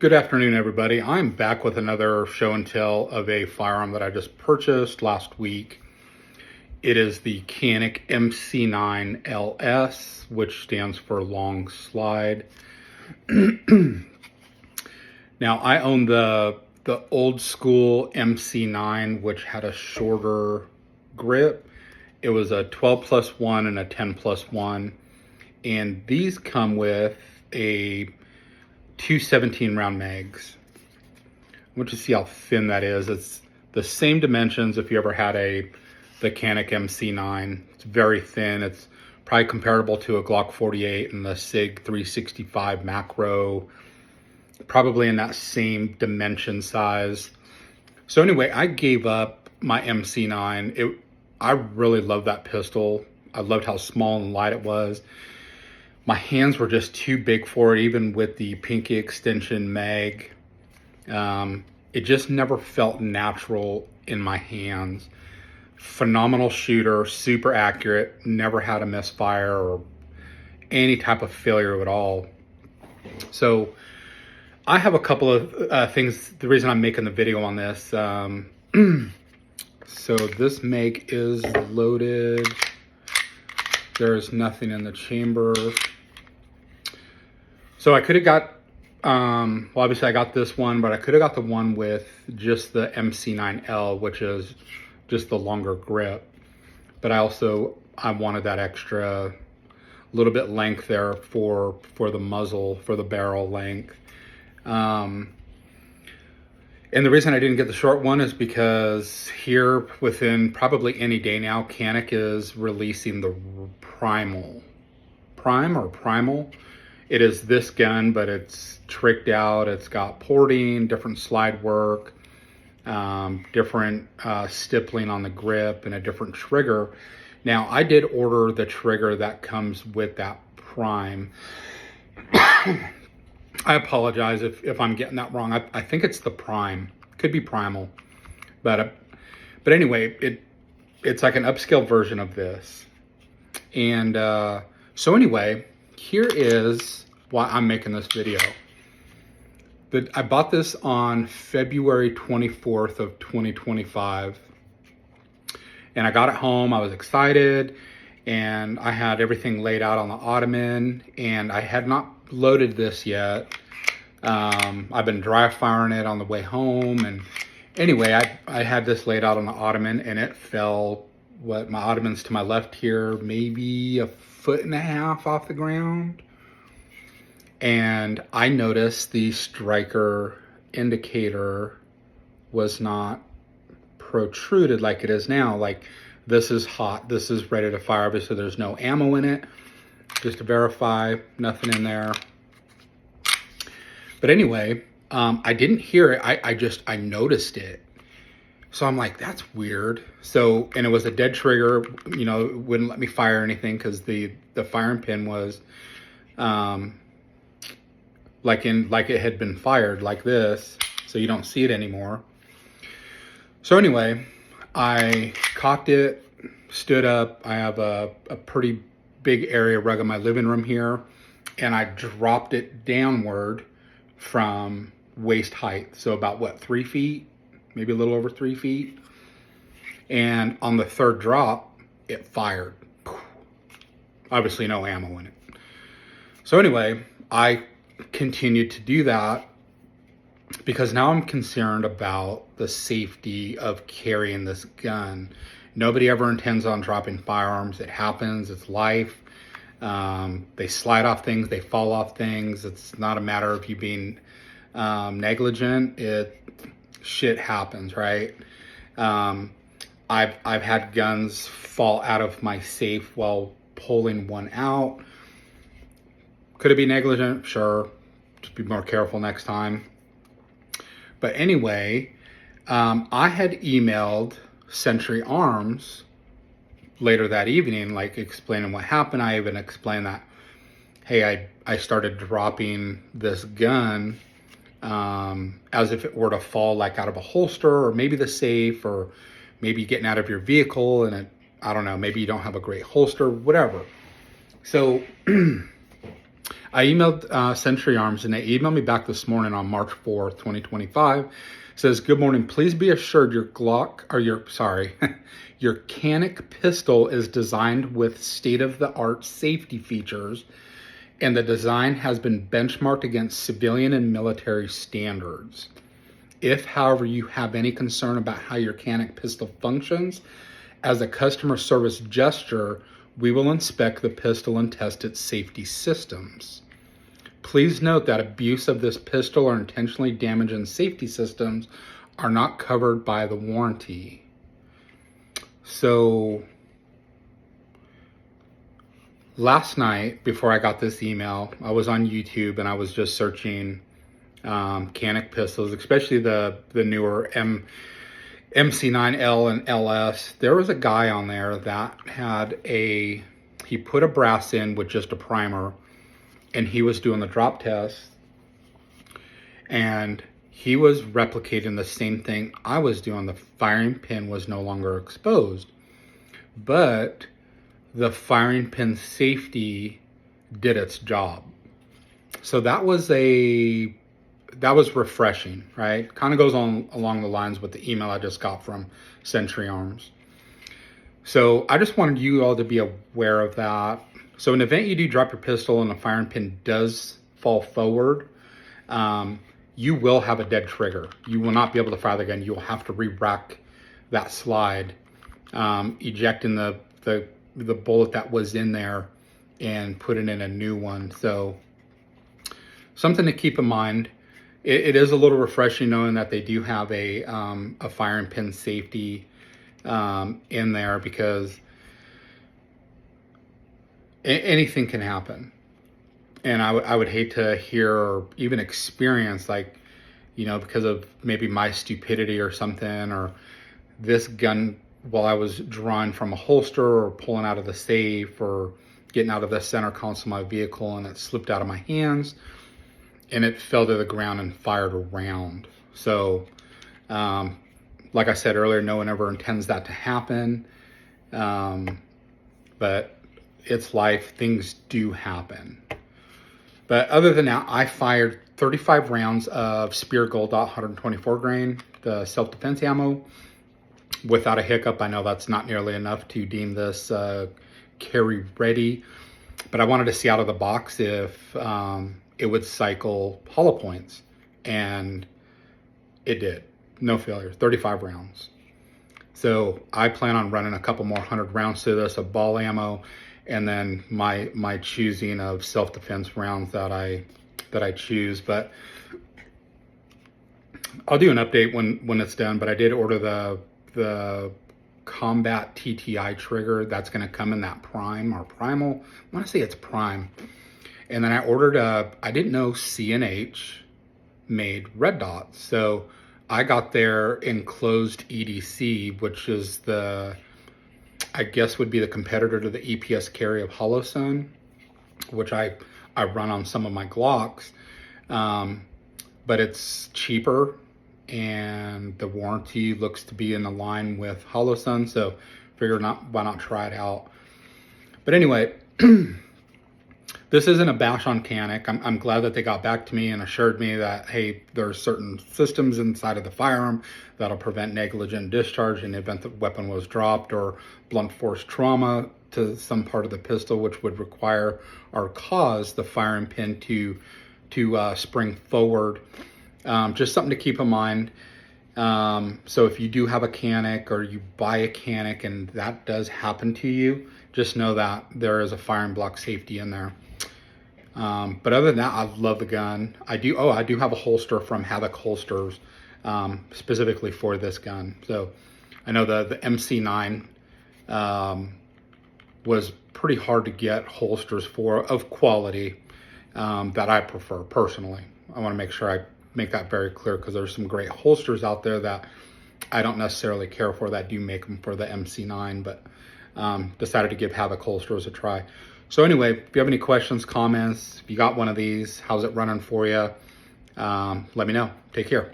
Good afternoon, everybody. I'm back with another show and tell of a firearm that I just purchased last week. It is the Canik MC9LS, which stands for long slide. Now, I own the old school MC9, which had a shorter grip. It was a 12+1 and a 10+1. And these come with a 217 round mags. I want you to see how thin that is. It's the same dimensions if you ever had the Canik MC9. It's very thin. It's probably comparable to a Glock 48 and the SIG 365 macro, probably in that same dimension size. So anyway, I gave up my MC9. I really loved that pistol. I loved how small and light it was. My hands were just too big for it, even with the pinky extension mag. It just never felt natural in my hands. Phenomenal shooter, super accurate, never had a misfire or any type of failure at all. So I have a couple of things, the reason I'm making the video on this. So this mag is loaded. There's nothing in the chamber. So I could have got, well, obviously I got this one, but I could have got the one with just the MC9L, which is just the longer grip. But I wanted that extra little bit length there for the muzzle, for the barrel length. And the reason I didn't get the short one is because here within probably any day now, Canik is releasing the Primal. It is this gun, but it's tricked out. It's got porting, different slide work, different stippling on the grip, and a different trigger. Now, I did order the trigger that comes with that Prime. I apologize if I'm getting that wrong. I think it's the Prime. Could be Primal. But anyway, it's like an upscale version of this. And so anyway, here is why I'm making this video. I bought this on February 24th of 2025. And I got it home, I was excited, and I had everything laid out on the ottoman, and I had not loaded this yet. I've been dry firing it on the way home, and anyway, I had this laid out on the ottoman, and it fell, my ottoman's to my left here, maybe 1.5 feet off the ground. And I noticed the striker indicator was not protruded like it is now. Like, this is hot, this is ready to fire. Obviously there's no ammo in it, just to verify, nothing in there. But anyway, I didn't hear it. I noticed it. So I'm like, that's weird. So, and it was a dead trigger, you know, it wouldn't let me fire anything because the firing pin was like it had been fired like this. So you don't see it anymore. So anyway, I cocked it, stood up. I have a pretty big area rug in my living room here, and I dropped it downward from waist height. So about what, 3 feet, maybe a little over 3 feet. And on the third drop, it fired. Obviously no ammo in it. So anyway, I continued to do that because now I'm concerned about the safety of carrying this gun. Nobody ever intends on dropping firearms. It happens, it's life. They slide off things, they fall off things. It's not a matter of you being negligent. Shit happens, right? I've had guns fall out of my safe while pulling one out. Could it be negligent? Sure. Just be more careful next time. But anyway, I had emailed Century Arms later that evening, like explaining what happened. I even explained that, hey, I started dropping this gun as if it were to fall like out of a holster, or maybe the safe, or maybe getting out of your vehicle and I don't know, maybe you don't have a great holster, whatever. So I emailed Century Arms, and they emailed me back this morning on March 4th, 2025. It says, "Good morning. Please be assured your your Canik pistol is designed with state-of-the-art safety features, and the design has been benchmarked against civilian and military standards. If, however, you have any concern about how your Canik pistol functions, as a customer service gesture, we will inspect the pistol and test its safety systems. Please note that abuse of this pistol or intentionally damaging safety systems are not covered by the warranty." So last night, before I got this email, I was on YouTube and I was just searching Canik pistols, especially the newer MC9L and LS. There was a guy on there that had he put a brass in with just a primer, and he was doing the drop test, and he was replicating the same thing I was doing. The firing pin was no longer exposed, but the firing pin safety did its job. So that was refreshing, right? Kind of goes on along the lines with the email I just got from Century Arms. So I just wanted you all to be aware of that. So in the event you do drop your pistol and the firing pin does fall forward, you will have a dead trigger. You will not be able to fire the gun. You will have to re-rack that slide, ejecting the bullet that was in there and putting in a new one. So something to keep in mind. It is a little refreshing knowing that they do have a firing pin safety in there, because anything can happen. And I would hate to hear or even experience, like, because of maybe my stupidity or something, or this gun while I was drawing from a holster or pulling out of the safe or getting out of the center console of my vehicle, and it slipped out of my hands and it fell to the ground and fired a round. So, like I said earlier, no one ever intends that to happen. But it's life. Things do happen. But other than that, I fired 35 rounds of Spear Gold Dot 124 grain, the self-defense ammo, without a hiccup. I know that's not nearly enough to deem this carry ready, but I wanted to see out of the box if it would cycle hollow points, and it did. No failure, 35 rounds. So I plan on running a couple more 100 rounds to this of ball ammo, and then my choosing of self-defense rounds that I choose. But I'll do an update when it's done. But I did order the Combat TTI trigger. That's going to come in that prime or primal. I want to say it's prime. And then I ordered I didn't know C&H made red dots. So I got their enclosed EDC, which is I guess would be the competitor to the EPS carry of Holosun, which I run on some of my Glocks. But it's cheaper, and the warranty looks to be in the line with Holosun, so figured why not try it out. But anyway, this isn't a bash on Canik. I'm glad that they got back to me and assured me that, hey, there are certain systems inside of the firearm that'll prevent negligent discharge in the event the weapon was dropped, or blunt force trauma to some part of the pistol, which would require or cause the firing pin to spring forward. Just something to keep in mind. So if you do have a Canik, or you buy a Canik and that does happen to you, just know that there is a firing block safety in there. But other than that, I love the gun. I do have a holster from Havoc Holsters, specifically for this gun. So I know the MC9 was pretty hard to get holsters of quality that I prefer personally. I want to make sure I make that very clear, because there's some great holsters out there that I don't necessarily care for that do make them for the MC9, but decided to give Havoc Holsters a try. So anyway, if you have any questions, comments, if you got one of these, how's it running for you, let me know. Take care.